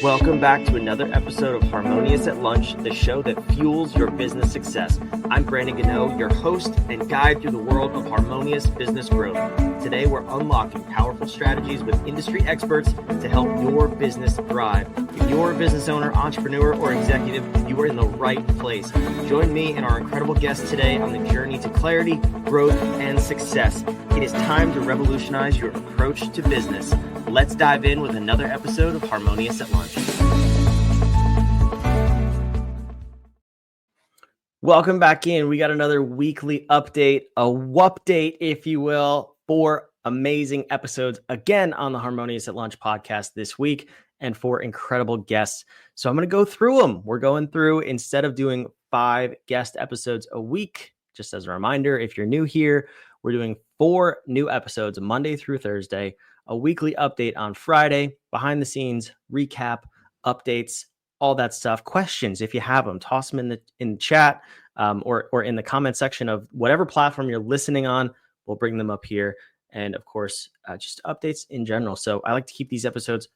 Welcome back to another episode of Harmonious at Lunch, the show that fuels your business success. I'm Brandon Gano, your host and guide through the world of harmonious business growth. Today, we're unlocking powerful strategies with industry experts to help your business thrive. If you're a business owner, entrepreneur, or executive, you are in the right place. Join me and our incredible guests today on the journey to clarity, growth, and success. It is time to revolutionize your approach to business. Let's dive in with another episode of Harmonious at Lunch. Welcome back in. We got another weekly update, a whoop-date, if you will, 4 amazing episodes again on the Harmonious at Lunch podcast this week and 4 incredible guests. So I'm going to go through them. We're going through, instead of doing 5 guest episodes a week, just as a reminder, if you're new here, we're doing 4 new episodes Monday through Thursday, a weekly update on Friday, behind the scenes, recap, updates, all that stuff. Questions, if you have them, toss them in the chat or in the comment section of whatever platform you're listening on. We'll bring them up here. And of course, just updates in general. So I like to keep these episodes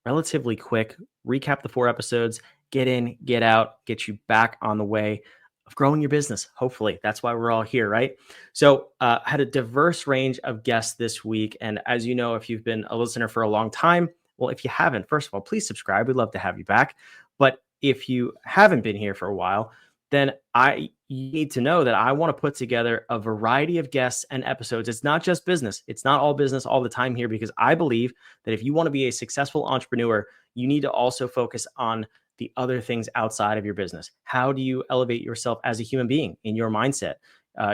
relatively quick, recap the 4 episodes, get in, get out, get you back on the way of growing your business. Hopefully that's why we're all here, right? So had a diverse range of guests this week. And as you know, if you've been a listener for a long time, well, if you haven't, first of all, please subscribe. We'd love to have you back. But if you haven't been here for a while, then you need to know that I want to put together a variety of guests and episodes. It's not just business. It's not all business all the time here, because I believe that if you want to be a successful entrepreneur, you need to also focus on the other things outside of your business. How do you elevate yourself as a human being in your mindset,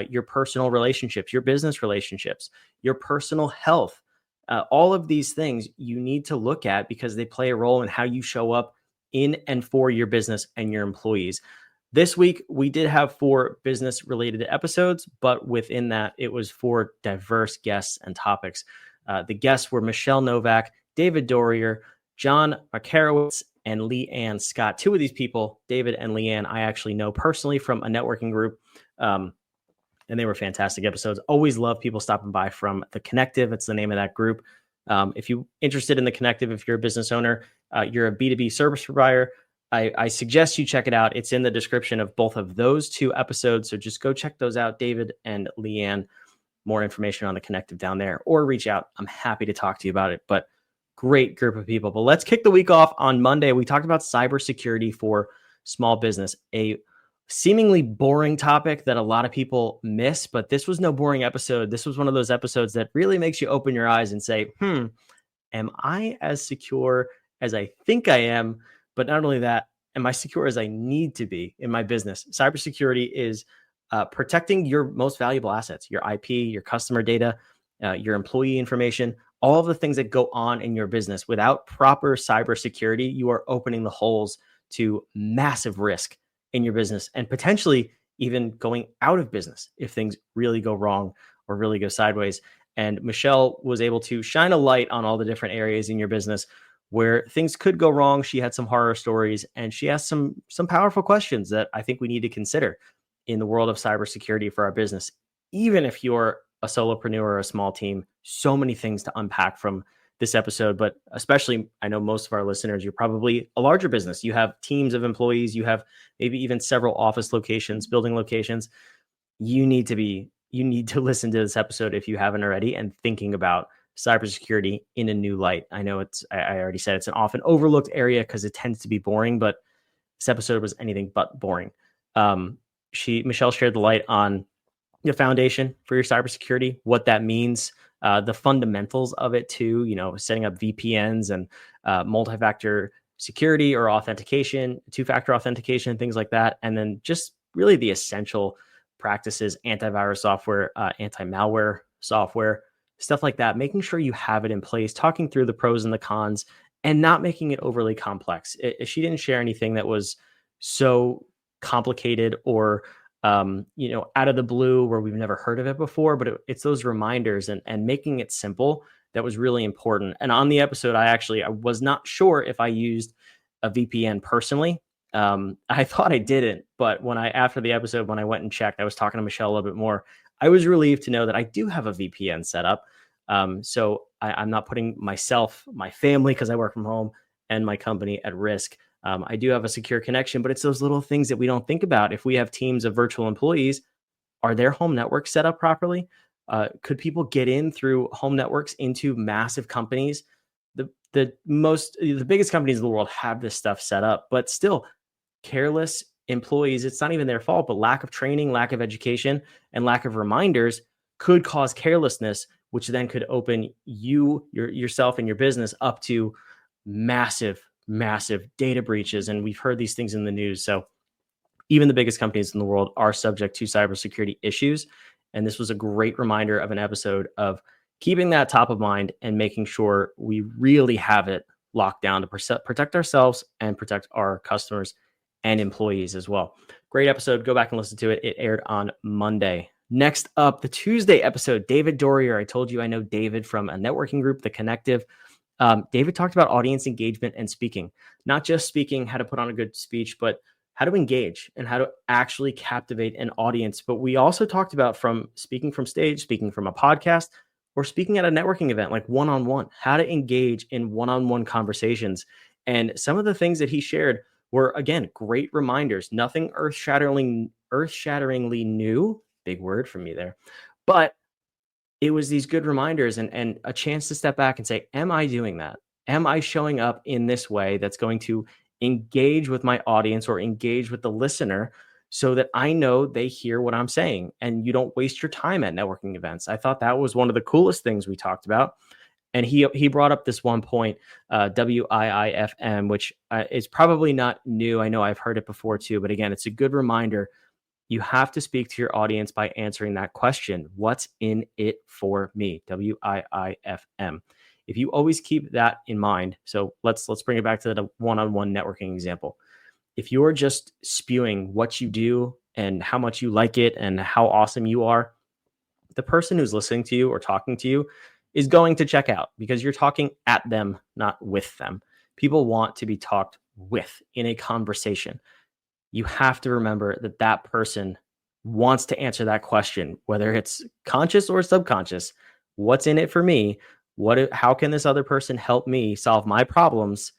your personal relationships, your business relationships, your personal health? All of these things you need to look at because they play a role in how you show up in and for your business and your employees. This week, we did have 4 business-related episodes, but within that, it was 4 diverse guests and topics. The guests were Michele Novak, David Doerrier, John Makarowitz, and Leanne Scott. 2 of these people, David and Leanne, I actually know personally from a networking group, and they were fantastic episodes. Always love people stopping by from The Connective. It's the name of that group. If you're interested in The Connective, if you're a business owner, you're a B2B service provider, I suggest you check it out. It's in the description of both of those 2 episodes. So just go check those out, David and Leanne. More information on The Connective down there, or reach out. I'm happy to talk to you about it. But great group of people. But let's kick the week off on Monday. We talked about cybersecurity for small business, a seemingly boring topic that a lot of people miss, but this was no boring episode. This was one of those episodes that really makes you open your eyes and say, am I as secure as I think I am? But not only that, am I secure as I need to be in my business? Cybersecurity is protecting your most valuable assets, your IP, your customer data, your employee information, all of the things that go on in your business. Without proper cybersecurity, you are opening the holes to massive risk in your business and potentially even going out of business if things really go wrong or really go sideways. And Michele was able to shine a light on all the different areas in your business where things could go wrong. She had some horror stories, and she asked some powerful questions that I think we need to consider in the world of cybersecurity for our business. Even if you're a solopreneur or a small team, so many things to unpack from this episode. But especially, I know most of our listeners, you're probably a larger business. You have teams of employees. You have maybe even several office locations, building locations. You need to listen to this episode if you haven't already, and thinking about cybersecurity in a new light. I know I already said it's an often overlooked area because it tends to be boring, but this episode was anything but boring. Michele shared the light on the foundation for your cybersecurity, what that means, the fundamentals of it too, setting up VPNs and multi-factor security or authentication, 2-factor authentication, things like that. And then just really the essential practices, antivirus software, anti-malware software, stuff like that, making sure you have it in place, talking through the pros and the cons, and not making it overly complex. She didn't share anything that was so complicated or out of the blue where we've never heard of it before, but it's those reminders and making it simple that was really important. And on the episode, I was not sure if I used a VPN personally. I thought I didn't, but after the episode, when I went and checked, I was talking to Michele a little bit more. I was relieved to know that I do have a VPN set up. So I'm not putting myself, my family, because I work from home, and my company at risk. I do have a secure connection, but it's those little things that we don't think about. If we have teams of virtual employees, are their home networks set up properly? Could people get in through home networks into massive companies? The biggest companies in the world have this stuff set up, but still, careless employees, it's not even their fault, but lack of training, lack of education, and lack of reminders could cause carelessness, which then could open yourself and your business up to massive data breaches. And we've heard these things in the news. So even the biggest companies in the world are subject to cybersecurity issues. And this was a great reminder of an episode of keeping that top of mind and making sure we really have it locked down to protect ourselves and protect our customers and employees as well. Great episode. Go back and listen to it. It aired on Monday. Next up, the Tuesday episode, David Doerrier. I told you I know David from a networking group, The Connective. David talked about audience engagement and speaking, not just speaking, how to put on a good speech, but how to engage and how to actually captivate an audience. But we also talked about from speaking from stage, speaking from a podcast, or speaking at a networking event, like one-on-one, how to engage in one-on-one conversations. And some of the things that he shared were, again, great reminders, nothing earth-shatteringly new, big word from me there, but it was these good reminders and a chance to step back and say, am I doing that? Am I showing up in this way that's going to engage with my audience or engage with the listener so that I know they hear what I'm saying and you don't waste your time at networking events? I thought that was one of the coolest things we talked about. And he brought up this one point, WIIFM, which is probably not new. I know I've heard it before too, but again, it's a good reminder. You have to speak to your audience by answering that question. What's in it for me? WIIFM. If you always keep that in mind, so let's bring it back to the one-on-one networking example. If you're just spewing what you do and how much you like it and how awesome you are, the person who's listening to you or talking to you is going to check out because you're talking at them, not with them. People want to be talked with in a conversation. You have to remember that that person wants to answer that question, whether it's conscious or subconscious. What's in it for me? How can this other person help me solve my problems?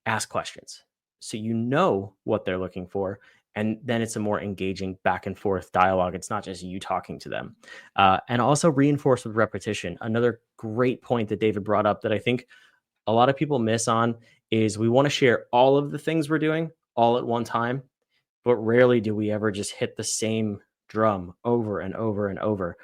Ask questions so you know what they're looking for. And then it's a more engaging back and forth dialogue. It's not just you talking to them. And also reinforce with repetition. Another great point that David brought up that I think a lot of people miss on is we want to share all of the things we're doing all at one time, but rarely do we ever just hit the same drum over and over and over.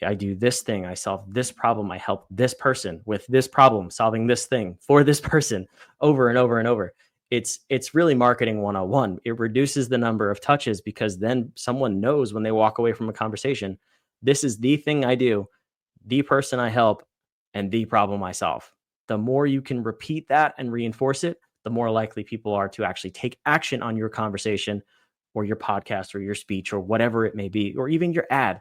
I do this thing, I solve this problem, I help this person with this problem, solving this thing for this person over and over and over. It's really marketing 101. It reduces the number of touches because then someone knows when they walk away from a conversation, this is the thing I do, the person I help, and the problem I solve. The more you can repeat that and reinforce it, the more likely people are to actually take action on your conversation or your podcast or your speech or whatever it may be, or even your ad.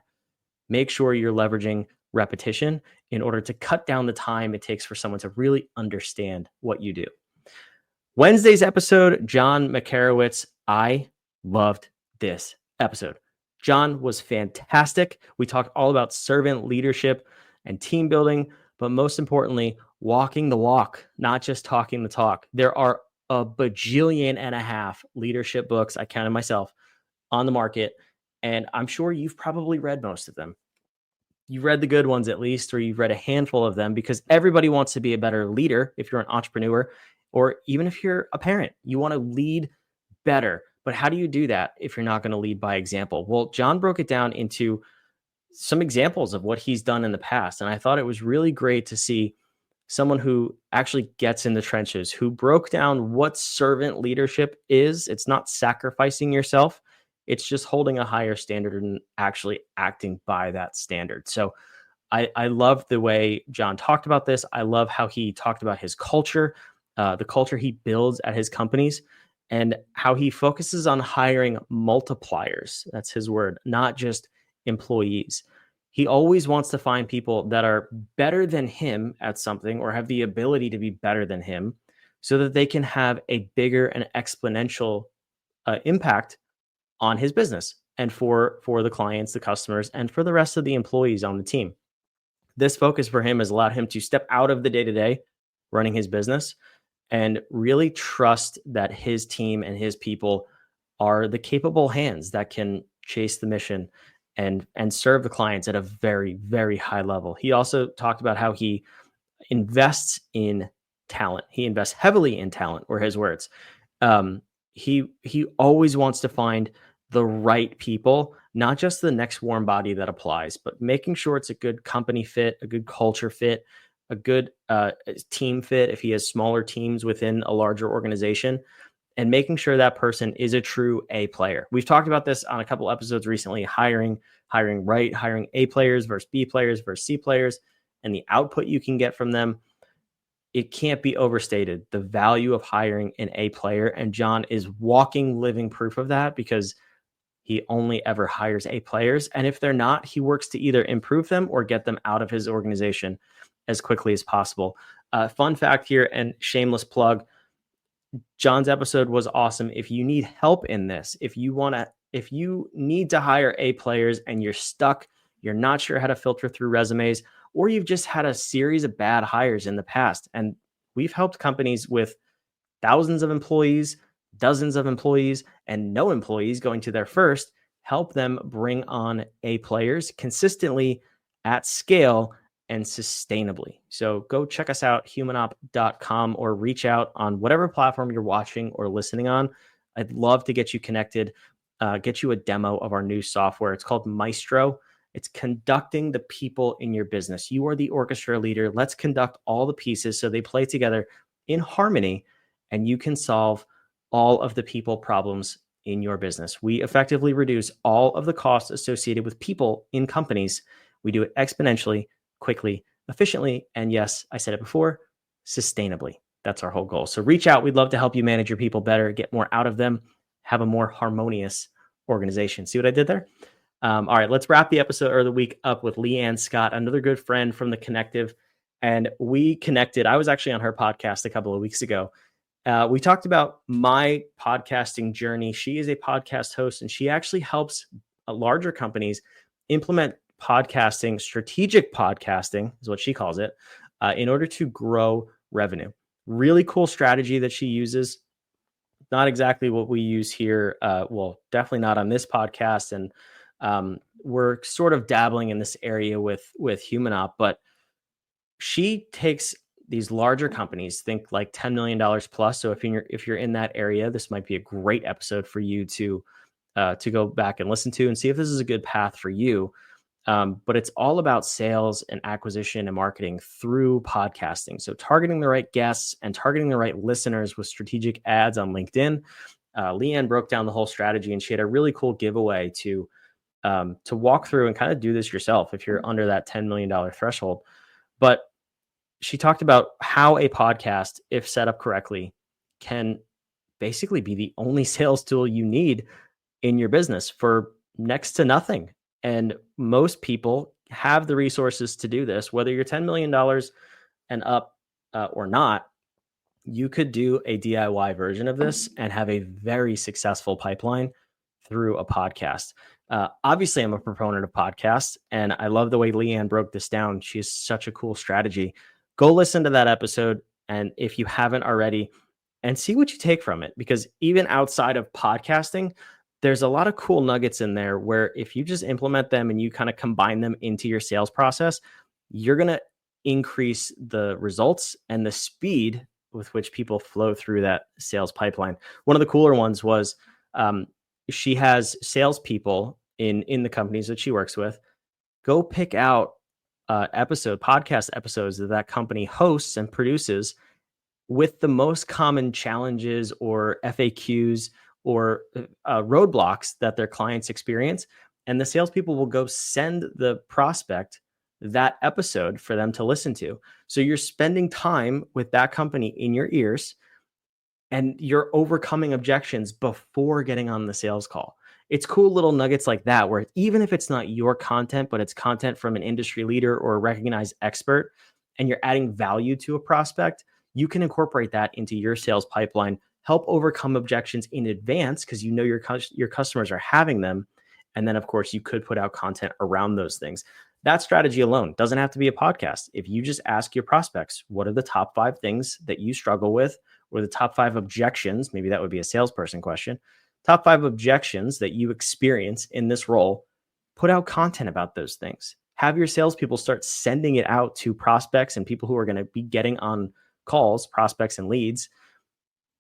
Make sure you're leveraging repetition in order to cut down the time it takes for someone to really understand what you do. Wednesday's episode, John Makarowitz. I loved this episode. John was fantastic. We talked all about servant leadership and team building, but most importantly, walking the walk, not just talking the talk. There are a bajillion and a half leadership books, I counted myself, on the market, and I'm sure you've probably read most of them. You've read the good ones at least, or you've read a handful of them because everybody wants to be a better leader if you're an entrepreneur, or even if you're a parent, you want to lead better. But how do you do that if you're not going to lead by example? Well, John broke it down into some examples of what he's done in the past. And I thought it was really great to see someone who actually gets in the trenches, who broke down what servant leadership is. It's not sacrificing yourself. It's just holding a higher standard and actually acting by that standard. So I love the way John talked about this. I love how he talked about his culture, the culture he builds at his companies, and how he focuses on hiring multipliers. That's his word, not just employees. He always wants to find people that are better than him at something or have the ability to be better than him so that they can have a bigger and exponential impact on his business and for the clients, the customers, and for the rest of the employees on the team. This focus for him has allowed him to step out of the day-to-day running his business and really trust that his team and his people are the capable hands that can chase the mission and serve the clients at a very, very high level. He also talked about how he invests in talent. He invests heavily in talent, were his words. Um, he always wants to find the right people, not just the next warm body that applies, but making sure it's a good company fit, a good culture fit, a good team fit if he has smaller teams within a larger organization, and making sure that person is a true A player. We've talked about this on a couple episodes recently, hiring right, hiring A players versus B players versus C players, and the output you can get from them. It can't be overstated, the value of hiring an A player. And John is walking, living proof of that, because he only ever hires A players. And if they're not, he works to either improve them or get them out of his organization as quickly as possible. Fun fact here, and shameless plug, John's episode was awesome. If you need help in this, if you need to hire A players and you're stuck, you're not sure how to filter through resumes, or you've just had a series of bad hires in the past. And we've helped companies with thousands of employees, dozens of employees, and no employees going to their first, help them bring on A players consistently at scale and sustainably. So go check us out, humanop.com, or reach out on whatever platform you're watching or listening on. I'd love to get you connected, get you a demo of our new software. It's called Maestro. It's conducting the people in your business. You are the orchestra leader. Let's conduct all the pieces so they play together in harmony, and you can solve all of the people problems in your business. We effectively reduce all of the costs associated with people in companies. We do it exponentially, quickly, efficiently, and yes, I said it before, sustainably. That's our whole goal. So reach out. We'd love to help you manage your people better, get more out of them, have a more harmonious organization. See what I did there? All right, let's wrap the episode or the week up with Leanne Scott, another good friend from the Connective. And we connected. I was actually on her podcast a couple of weeks ago. We talked about my podcasting journey. She is a podcast host, and she actually helps larger companies implement podcasting, strategic podcasting is what she calls it, in order to grow revenue. Really cool strategy that she uses. Not exactly what we use here. Well, definitely not on this podcast. And we're sort of dabbling in this area with Humanop, but she takes these larger companies, think like $10 million plus. So if you're in that area, this might be a great episode for you to go back and listen to and see if this is a good path for you. But it's all about sales and acquisition and marketing through podcasting. So targeting the right guests and targeting the right listeners with strategic ads on LinkedIn. Leanne broke down the whole strategy, and she had a really cool giveaway to walk through and kind of do this yourself if you're under that $10 million threshold. But she talked about how a podcast, if set up correctly, can basically be the only sales tool you need in your business for next to nothing. And most people have the resources to do this, whether you're $10 million and up or not. You could do a DIY version of this and have a very successful pipeline through a podcast. Obviously, I'm a proponent of podcasts, and I love the way Leanne broke this down. She has such a cool strategy. Go listen to that episode, and if you haven't already, and see what you take from it, because even outside of podcasting, there's a lot of cool nuggets in there where if you just implement them and you kind of combine them into your sales process, you're going to increase the results and the speed with which people flow through that sales pipeline. One of the cooler ones was she has salespeople in the companies that she works with go pick out podcast episodes that company hosts and produces with the most common challenges or FAQs or roadblocks that their clients experience. And the salespeople will go send the prospect that episode for them to listen to. So you're spending time with that company in your ears, and you're overcoming objections before getting on the sales call. It's cool little nuggets like that, where even if it's not your content, but it's content from an industry leader or a recognized expert, and you're adding value to a prospect, you can incorporate that into your sales pipeline, help overcome objections in advance because you know your customers are having them. And then, of course, you could put out content around those things. That strategy alone doesn't have to be a podcast. If you just ask your prospects, what are the top 5 things that you struggle with or the top 5 objections, maybe that would be a salesperson question, top 5 objections that you experience in this role, put out content about those things. Have your salespeople start sending it out to prospects and people who are going to be getting on calls, prospects and leads.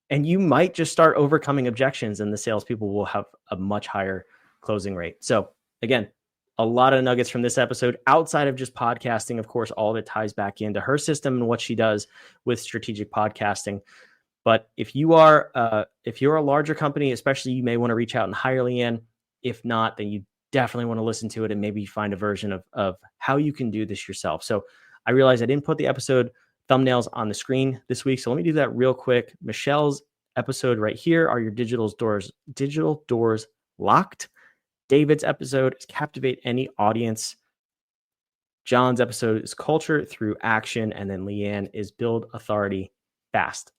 And you might just start overcoming objections and the salespeople will have a much higher closing rate. So again, a lot of nuggets from this episode outside of just podcasting. Of course, all of it ties back into her system and what she does with strategic podcasting. But if you are a larger company, especially, you may want to reach out and hire Leanne. If not, then you definitely want to listen to it and maybe find a version of how you can do this yourself. So I realized I didn't put the episode thumbnails on the screen this week. So let me do that real quick. Michele's episode right here are your digital doors locked. David's episode is Captivate Any Audience. John's episode is Culture Through Action. And then Leanne is Build Authority Fast.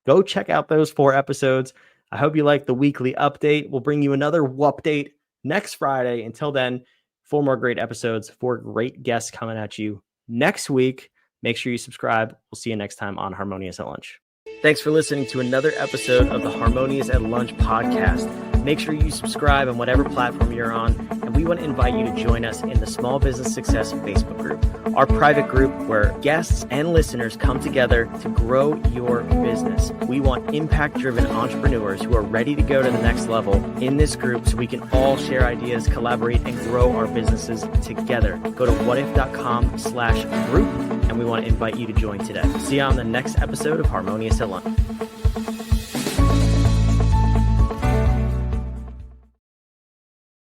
Go check out those 4 episodes. I hope you like the weekly update. We'll bring you another update next Friday. Until then, 4 more great episodes, 4 great guests coming at you next week. Make sure you subscribe. We'll see you next time on Harmonious at Lunch. Thanks for listening to another episode of the Harmonious at Lunch podcast. Make sure you subscribe on whatever platform you're on, and we want to invite you to join us in the Small Business Success Facebook group, our private group where guests and listeners come together to grow your business. We want impact-driven entrepreneurs who are ready to go to the next level in this group so we can all share ideas, collaborate, and grow our businesses together. Go to whatif.com/group, and we want to invite you to join today. See you on the next episode of Harmonious at Lunch.